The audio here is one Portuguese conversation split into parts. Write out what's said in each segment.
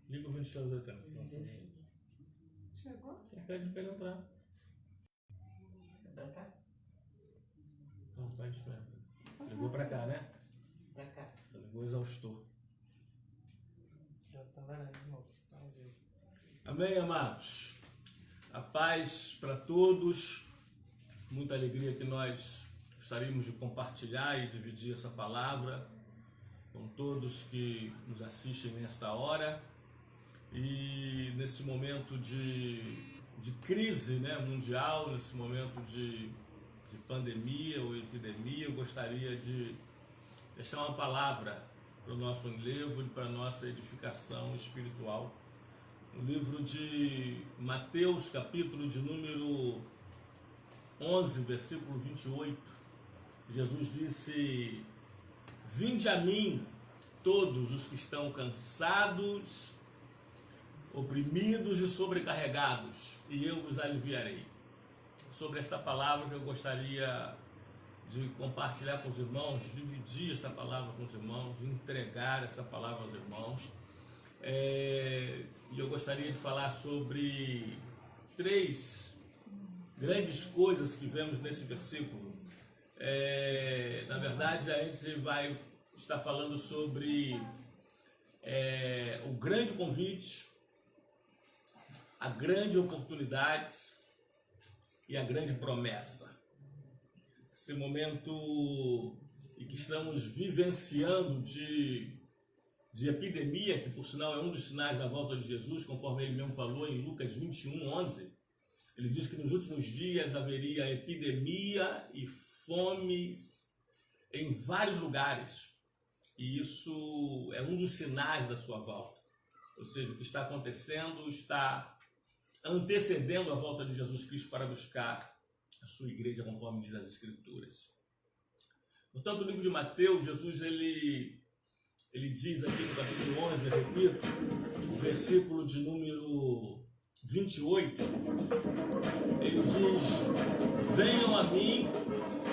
Liga o ventilador também. Chegou? Pede pra ele entrar. Pra cá? Não, pede pra entrar. Ligou pra cá, né? Pra cá. Ligou o exaustor. Já tá lá de novo. Vamos ver. Amém, amados? A paz para todos. Muita alegria que nós gostaríamos de compartilhar e dividir essa palavra com todos que nos assistem nesta hora. E nesse momento de crise, né, mundial, nesse momento de pandemia ou epidemia, eu gostaria de deixar uma palavra para o nosso enlevo e para a nossa edificação espiritual. No livro de Mateus, capítulo de número 11, versículo 28, Jesus disse: "Vinde a mim, todos os que estão cansados, oprimidos e sobrecarregados, e eu vos aliviarei." Sobre esta palavra que eu gostaria de compartilhar com os irmãos, de dividir essa palavra com os irmãos, de entregar essa palavra aos irmãos. E eu gostaria de falar sobre 3 grandes coisas que vemos nesse versículo. Na verdade, a gente vai estar falando sobre o grande convite, a grande oportunidade e a grande promessa. Esse momento em que estamos vivenciando de epidemia, que por sinal é um dos sinais da volta de Jesus, conforme ele mesmo falou em Lucas 21:11, ele diz que nos últimos dias haveria epidemia e fomes em vários lugares, e isso é um dos sinais da sua volta. Ou seja, o que está acontecendo está antecedendo a volta de Jesus Cristo para buscar a sua igreja, conforme diz as Escrituras. Portanto, no livro de Mateus, Jesus ele diz aqui no capítulo 11, repito, o versículo de número 28, ele diz: "Venham a mim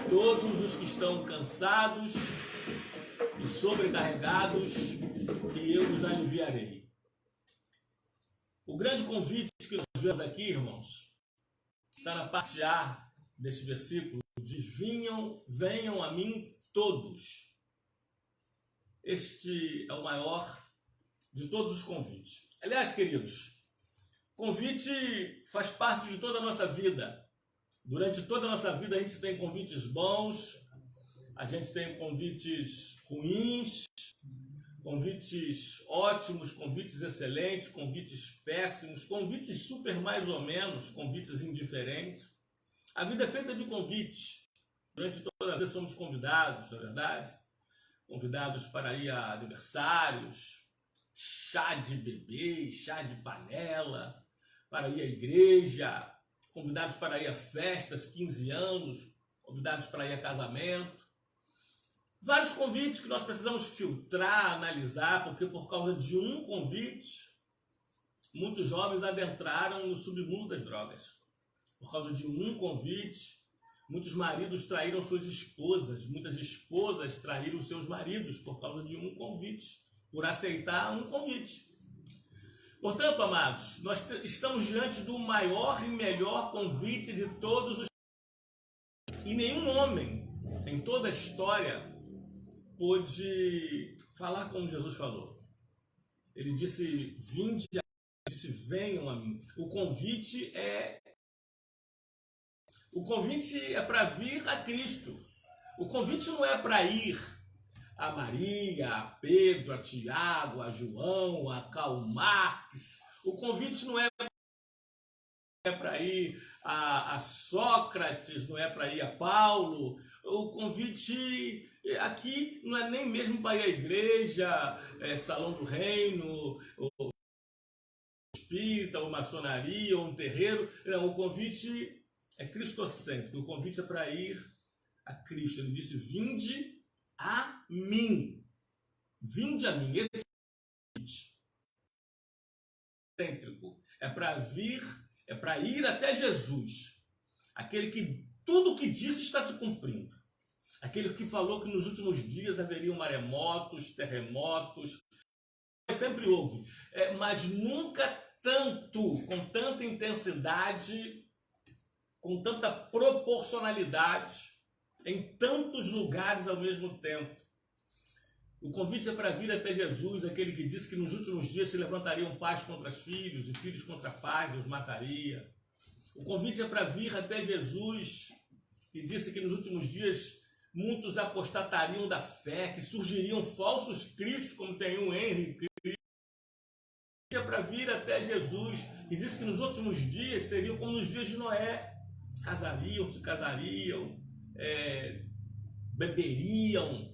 todos os que estão cansados e sobrecarregados, e eu os aliviarei." O grande convite que nós vemos aqui, irmãos, está na parte A deste versículo, diz: venham a mim todos. Este é o maior de todos os convites. Aliás, queridos, convite faz parte de toda a nossa vida. Durante toda a nossa vida a gente tem convites bons, a gente tem convites ruins, convites ótimos, convites excelentes, convites péssimos, convites super mais ou menos, convites indiferentes. A vida é feita de convites. Durante toda a vida somos convidados, na verdade. Convidados para ir a aniversários, chá de bebê, chá de panela, para ir à igreja, convidados para ir a festas, 15 anos, convidados para ir a casamento. Vários convites que nós precisamos filtrar, analisar, porque por causa de um convite, muitos jovens adentraram no submundo das drogas. Por causa de um convite, muitos maridos traíram suas esposas, muitas esposas traíram seus maridos por causa de um convite, por aceitar um convite. Portanto, amados, nós estamos diante do maior e melhor convite de todos os... E nenhum homem em toda a história pôde falar como Jesus falou. Ele disse: "Vinde a mim", disse: "Venham a mim." O convite é para vir a Cristo. O convite não é para ir a Maria, a Pedro, a Tiago, a João, a Karl Marx. O convite não é para ir a Sócrates, não é para ir a Paulo. O convite aqui não é nem mesmo para ir à igreja, salão do reino, ou espírita, ou maçonaria, ou um terreiro. Não, o convite é cristocêntrico. O convite é para ir a Cristo. Ele disse: "Vinde a mim." Vinde a mim. Esse é o convite cêntrico. É para vir, é para ir até Jesus. Aquele que tudo o que disse está se cumprindo. Aquele que falou que nos últimos dias haveriam maremotos, terremotos, sempre houve, mas nunca tanto, com tanta intensidade, com tanta proporcionalidade, em tantos lugares ao mesmo tempo. O convite é para vir até Jesus, aquele que disse que nos últimos dias se levantariam pais contra filhos e filhos contra pais, e os mataria. O convite é para vir até Jesus, que disse que nos últimos dias muitos apostatariam da fé, que surgiriam falsos cristos, como tem um Henry. É para vir até Jesus, que disse que nos últimos dias seriam como nos dias de Noé. Casariam, se casariam, beberiam,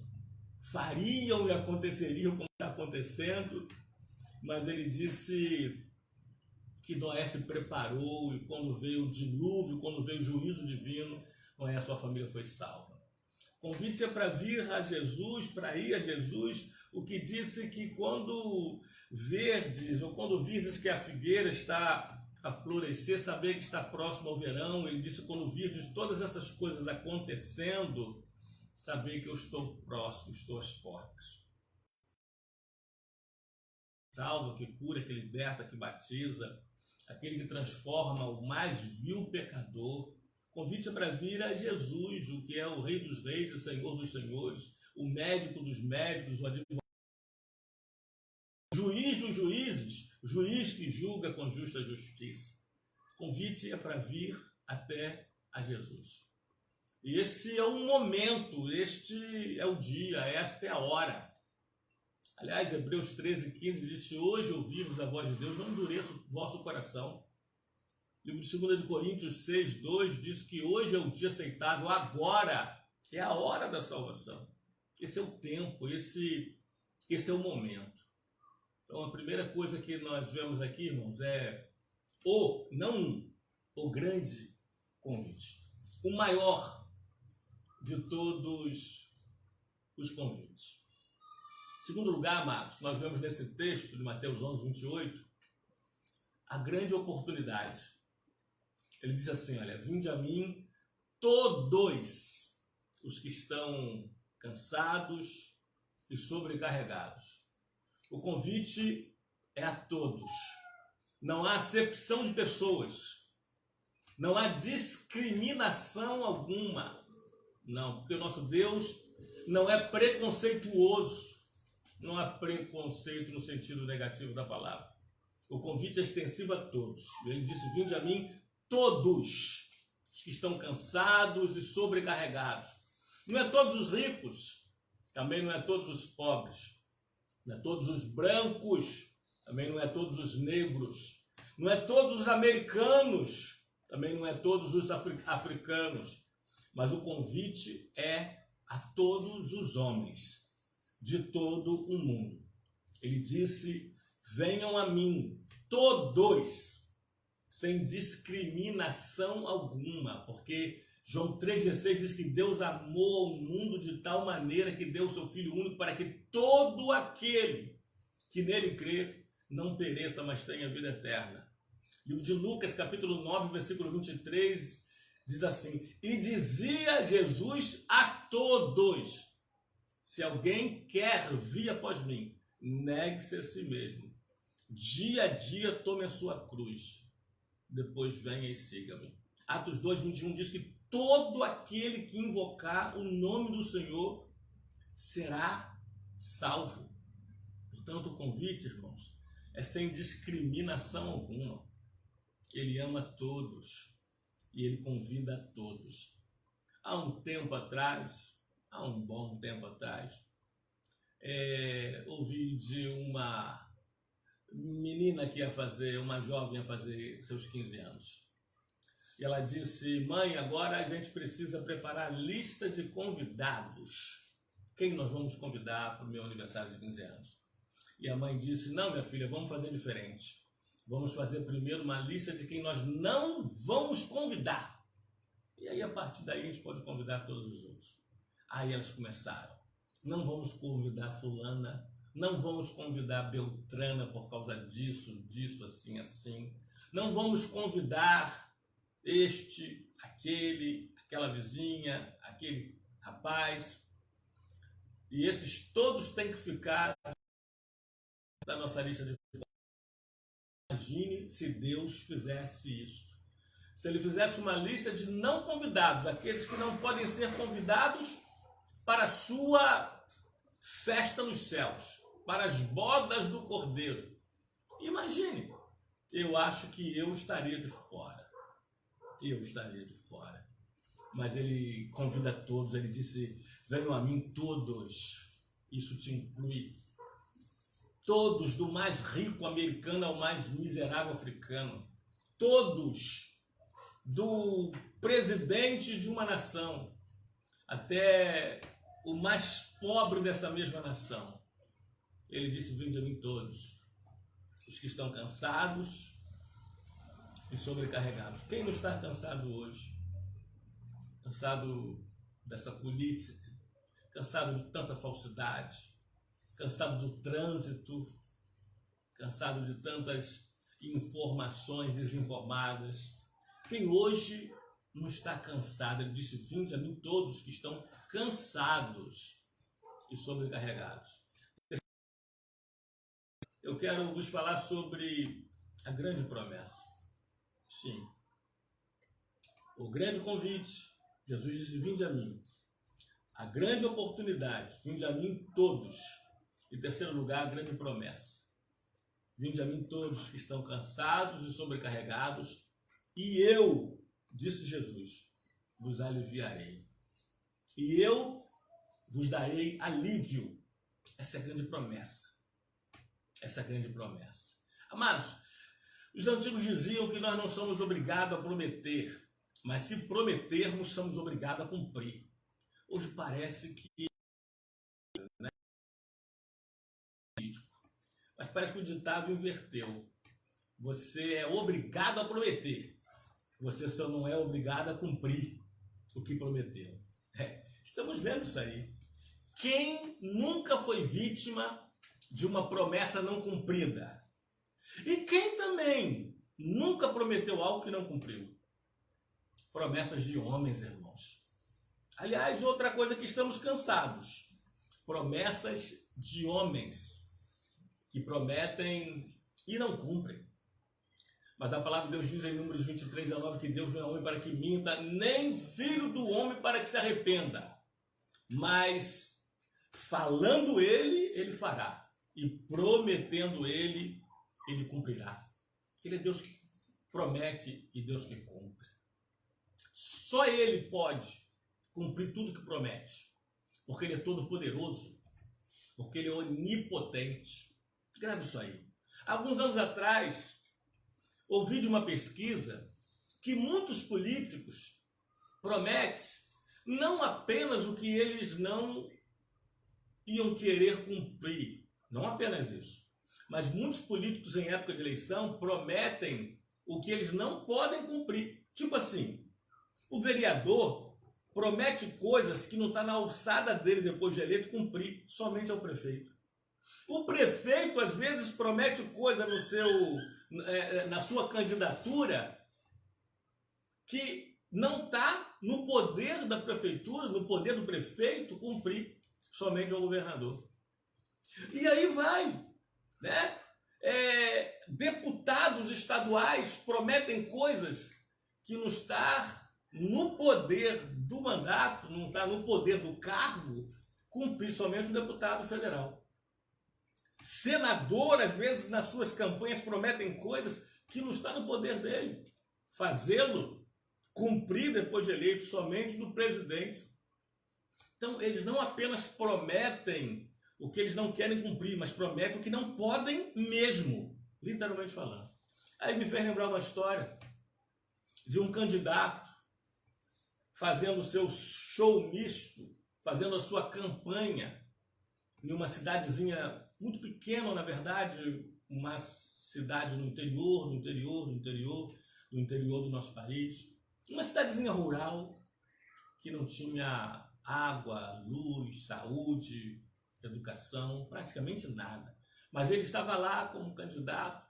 fariam e aconteceriam como está acontecendo. Mas ele disse que Noé se preparou, e quando veio o dilúvio, quando veio o juízo divino, Noé, a sua família foi salva. O convite é para vir a Jesus, para ir a Jesus, o que disse que quando verdes, ou quando virdes que a figueira está a florescer, saber que está próximo ao verão. Ele disse, quando virdes todas essas coisas acontecendo, saber que eu estou próximo, estou às portas. Salva, que cura, que liberta, que batiza, aquele que transforma o mais vil pecador. Convite para vir a Jesus, o que é o Rei dos Reis e Senhor dos Senhores, o médico dos médicos, o advogado, juiz dos juízes, juiz que julga com justa justiça. Convite é para vir até a Jesus. E esse é o momento, este é o dia, esta é a hora. Aliás, Hebreus 13:15 diz, se hoje ouvirdes a voz de Deus, não endureça o vosso coração. O livro de 2 de Coríntios 6:2 diz que hoje é o dia aceitável, agora é a hora da salvação. Esse é o tempo, esse é o momento. Então, a primeira coisa que nós vemos aqui, irmãos, é o grande convite. O maior de todos os convites. Em segundo lugar, amados, nós vemos nesse texto de Mateus 11:28, a grande oportunidade. Ele diz assim, olha, vinde a mim todos os que estão cansados e sobrecarregados. O convite é a todos. Não há acepção de pessoas. Não há discriminação alguma. Não, porque o nosso Deus não é preconceituoso. Não há preconceito no sentido negativo da palavra. O convite é extensivo a todos. Ele disse, vinde a mim todos os que estão cansados e sobrecarregados. Não é todos os ricos, também não é todos os pobres. Não é todos os brancos, também não é todos os negros. Não é todos os americanos, também não é todos os africanos. Mas o convite é a todos os homens de todo o mundo. Ele disse, venham a mim, todos, sem discriminação alguma, porque João 3,16 diz que Deus amou o mundo de tal maneira que deu o seu Filho único para que todo aquele que nele crer não pereça, mas tenha vida eterna. Livro de Lucas, capítulo 9, versículo 23, diz assim, e dizia Jesus a todos, se alguém quer vir após mim, negue-se a si mesmo. Dia a dia tome a sua cruz, depois venha e siga-me. Atos 2:21 diz que todo aquele que invocar o nome do Senhor será salvo. Portanto, o convite, irmãos, é sem discriminação alguma. Ele ama todos e ele convida a todos. Há um bom tempo atrás, ouvi de uma menina que uma jovem ia fazer seus 15 anos. E ela disse, mãe, agora a gente precisa preparar lista de convidados. Quem nós vamos convidar para o meu aniversário de 15 anos? E a mãe disse, não, minha filha, vamos fazer diferente. Vamos fazer primeiro uma lista de quem nós não vamos convidar. E aí, a partir daí, a gente pode convidar todos os outros. Aí elas começaram. Não vamos convidar fulana, não vamos convidar Beltrana por causa disso, assim, assim. Não vamos convidar aquela vizinha, aquele rapaz. E esses todos têm que ficar da nossa lista de... Imagine se Deus fizesse isso. Se ele fizesse uma lista de não convidados, aqueles que não podem ser convidados para a sua festa nos céus, para as bodas do Cordeiro. Imagine, eu acho que eu estaria de fora. Eu estaria de fora. Mas ele convida todos, ele disse, venham a mim todos. Isso te inclui. Todos, do mais rico americano ao mais miserável africano. Todos, do presidente de uma nação até o mais pobre dessa mesma nação. Ele disse, vinde a mim todos, os que estão cansados e sobrecarregados. Quem não está cansado hoje? Cansado dessa política, cansado de tanta falsidade, cansado do trânsito, cansado de tantas informações desinformadas. Quem hoje não está cansado? Ele disse, vinde a mim todos que estão cansados e sobrecarregados. Eu quero vos falar sobre a grande promessa. Sim. O grande convite, Jesus disse, vinde a mim. A grande oportunidade, vinde a mim todos. Em terceiro lugar, a grande promessa. Vinde a mim todos que estão cansados e sobrecarregados, e eu, disse Jesus, vos aliviarei. E eu vos darei alívio. Essa é a grande promessa. Essa é a grande promessa. Amados, os antigos diziam que nós não somos obrigados a prometer, mas se prometermos, somos obrigados a cumprir. Hoje parece que... Mas parece que o ditado inverteu. Você é obrigado a prometer. Você só não é obrigado a cumprir o que prometeu. Estamos vendo isso aí. Quem nunca foi vítima de uma promessa não cumprida? E quem também nunca prometeu algo que não cumpriu? Promessas de homens, irmãos. Aliás, outra coisa que estamos cansados. Promessas de homens que prometem e não cumprem. Mas a palavra de Deus diz em Números 23:19 que Deus não é homem para que minta, nem filho do homem para que se arrependa. Mas falando ele fará. E prometendo ele cumprirá. Ele é Deus que promete e Deus que cumpre. Só ele pode cumprir tudo que promete. Porque ele é todo poderoso. Porque ele é onipotente. Grave isso aí. Alguns anos atrás, ouvi de uma pesquisa que muitos políticos prometem não apenas o que eles não iam querer cumprir, não apenas isso, mas muitos políticos em época de eleição prometem o que eles não podem cumprir. Tipo assim, o vereador promete coisas que não está na alçada dele depois de eleito cumprir, somente ao prefeito. O prefeito às vezes promete coisa na sua candidatura que não está no poder da prefeitura, no poder do prefeito cumprir, somente ao governador. E aí vai, né? Deputados estaduais prometem coisas que não está no poder do mandato, não está no poder do cargo, cumprir somente o deputado federal. Senador, às vezes, nas suas campanhas, prometem coisas que não está no poder dele. Fazê-lo cumprir depois de eleito somente do presidente. Então, eles não apenas prometem o que eles não querem cumprir, mas prometem o que não podem mesmo, literalmente falando. Aí me fez lembrar uma história de um candidato fazendo o seu show misto, fazendo a sua campanha em uma cidadezinha muito pequena, na verdade, uma cidade no interior do nosso país, uma cidadezinha rural que não tinha água, luz, saúde, educação, praticamente nada. Mas ele estava lá como candidato,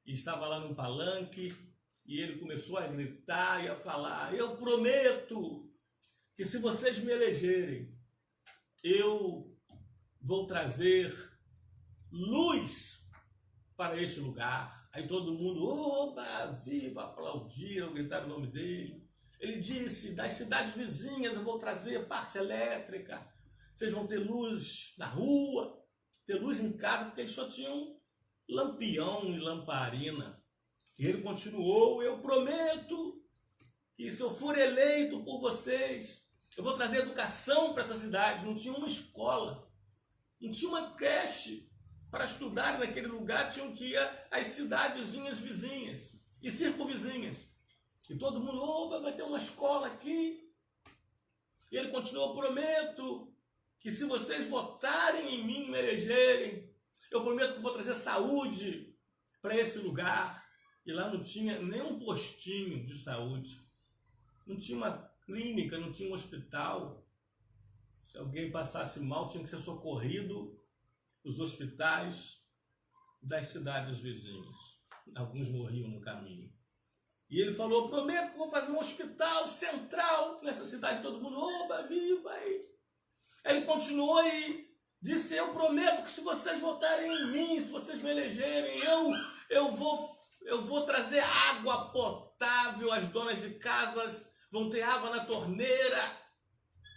e estava lá num palanque, e ele começou a gritar e a falar: eu prometo que se vocês me elegerem, eu vou trazer luz para este lugar. Aí todo mundo, oba, viva, aplaudiram, gritaram o nome dele. Ele disse, das cidades vizinhas eu vou trazer parte elétrica, vocês vão ter luz na rua, ter luz em casa, porque eles só tinham lampião e lamparina. E ele continuou, eu prometo que se eu for eleito por vocês, eu vou trazer educação para essa cidade. Não tinha uma escola, não tinha uma creche para estudar naquele lugar, tinham que ir às cidadezinhas vizinhas e circunvizinhas. E todo mundo, opa, vai ter uma escola aqui. E ele continuou, prometo que se vocês votarem em mim, me elegerem, eu prometo que vou trazer saúde para esse lugar. E lá não tinha nem um postinho de saúde. Não tinha uma clínica, não tinha um hospital. Se alguém passasse mal, tinha que ser socorrido nos hospitais das cidades vizinhas. Alguns morriam no caminho. E ele falou, prometo que vou fazer um hospital central nessa cidade. Todo mundo, oba, viva aí. Aí ele continuou e disse, eu prometo que se vocês votarem em mim, se vocês me elegerem, eu vou trazer água potável, as donas de casas vão ter água na torneira,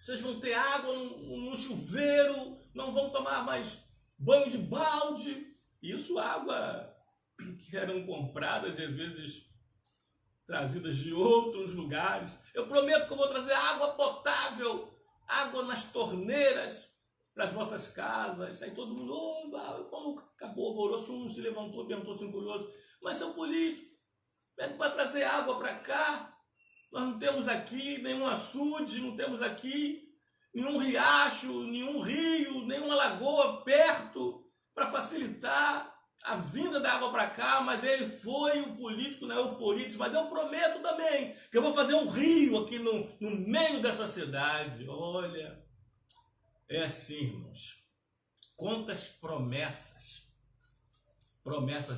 vocês vão ter água no chuveiro, não vão tomar mais banho de balde. Isso água que eram compradas e às vezes trazidas de outros lugares. Eu prometo que eu vou trazer água potável, água nas torneiras para as vossas casas. Aí todo mundo, oba, quando acabou o alvoroço, um se levantou e perguntou assim curioso, mas seu político, como é que vai trazer água para cá? Nós não temos aqui nenhum açude, não temos aqui nenhum riacho, nenhum rio, nenhuma lagoa perto para facilitar a vinda da água para cá. Mas ele foi o político na euforia, disse, mas eu prometo também que eu vou fazer um rio aqui no meio dessa cidade. Olha, é assim, irmãos, quantas promessas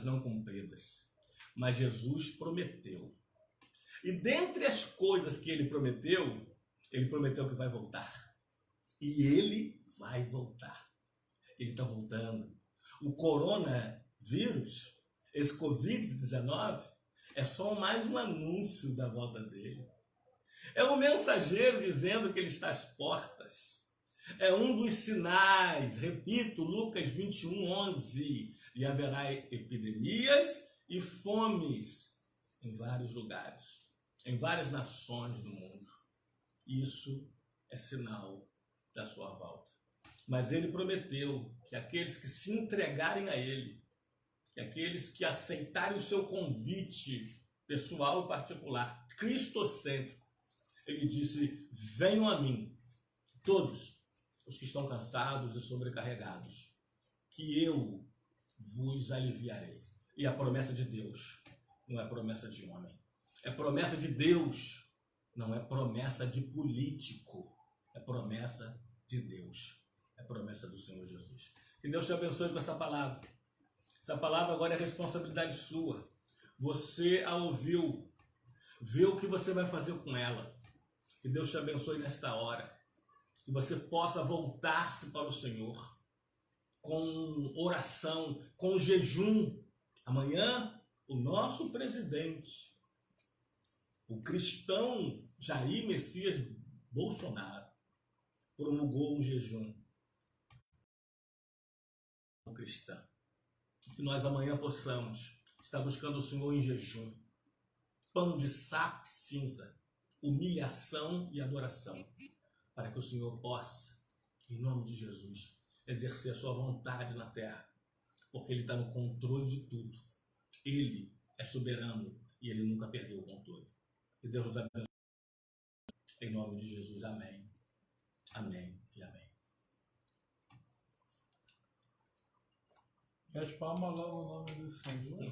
não cumpridas, mas Jesus prometeu. E dentre as coisas que ele prometeu que vai voltar. E ele vai voltar. Ele está voltando. O coronavírus, esse Covid-19, é só mais um anúncio da volta dele. É um mensageiro dizendo que ele está às portas. É um dos sinais, repito, Lucas 21:11. E haverá epidemias e fomes em vários lugares, em várias nações do mundo. Isso é sinal da sua volta. Mas ele prometeu que aqueles que se entregarem a ele, que aqueles que aceitarem o seu convite pessoal e particular, cristocêntrico, ele disse, venham a mim, todos os que estão cansados e sobrecarregados, que eu vos aliviarei. E a promessa de Deus não é promessa de homem. É promessa de Deus, não é promessa de político. É promessa de Deus. É promessa do Senhor Jesus. Que Deus te abençoe com essa palavra. Essa palavra agora é responsabilidade sua. Você a ouviu. Vê o que você vai fazer com ela. Que Deus te abençoe nesta hora. Que você possa voltar-se para o Senhor com oração, com jejum. Amanhã, o nosso presidente, o cristão Jair Messias Bolsonaro, promulgou um jejum cristão. Que nós amanhã possamos estar buscando o Senhor em jejum. Pão de saco e cinza, humilhação e adoração, para que o Senhor possa, em nome de Jesus, exercer a sua vontade na terra, porque Ele está no controle de tudo. Ele é soberano e Ele nunca perdeu o controle. Que Deus nos abençoe. Em nome de Jesus, amém. Amém e amém. Espalma logo o nome do Senhor.